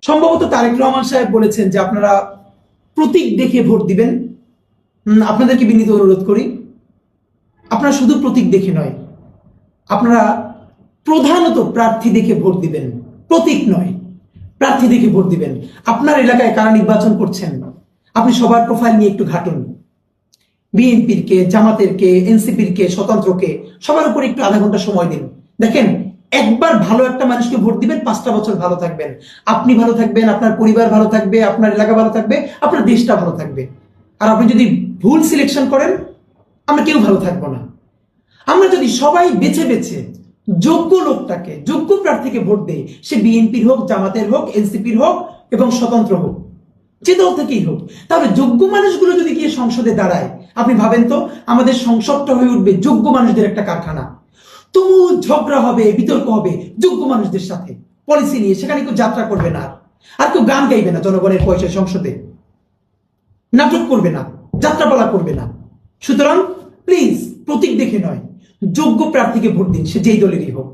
সম্ভবত তারেক রহমান সাহেব বলেছেন যে আপনারা প্রতীক দেখে ভোট দিবেন। আপনাদেরকে বিনীত অনুরোধ করি, আপনারা শুধু প্রতীক দেখে নয়, আপনারা প্রধানত প্রার্থী দেখে ভোট দিবেন, প্রতীক নয়, প্রার্থী দেখে ভোট দিবেন। আপনার এলাকায় কারা নির্বাচন করছেন আপনি সবার প্রোফাইল নিয়ে একটু ঘাটুন। বিএনপির কে, জামাতের কে, এনসিপির কে, স্বতন্ত্রকে, সবার উপর একটু আধা ঘন্টা সময় দিন। দেখেন, একবার ভালো একটা মানুষকে ভোট দিবেন, 5টা বছর ভালো থাকবেন, আপনি ভালো থাকবেন, আপনার পরিবার ভালো থাকবে, আপনার এলাকা ভালো থাকবে, আপনার দেশটা ভালো থাকবে। আর আপনি যদি ভুল সিলেকশন করেন, আমরা কেউ ভালো থাকবো না। আমরা যদি সবাই বেছে বেছে যোগ্য লোকটাকে, যোগ্য প্রার্থীকে ভোট দেই, সে বিএনপির হোক, জামাতের হোক, এনসিপির হোক এবং স্বতন্ত্র হোক, যে দল থেকেই হোক, তাহলে যোগ্য মানুষগুলো যদি গিয়ে সংসদে দাঁড়ায়, আপনি ভাবেন তো আমাদের সংসদটা হয়ে উঠবে যোগ্য মানুষদের একটা কারখানা। তুমুল ঝগড়া হবে, বিতর্ক হবে যোগ্য মানুষদের সাথে পলিসি নিয়ে। সেখানে কেউ যাত্রা করবে না, আর কেউ গান গাইবে না, জনগণের পয়সায় সংসদে নাটক করবে না, যাত্রাপালা করবে না। সুতরাং প্লিজ প্রতীক দেখে নয়, যোগ্য প্রার্থীকে ভোট দিন, সে যেই দলেরই হোক।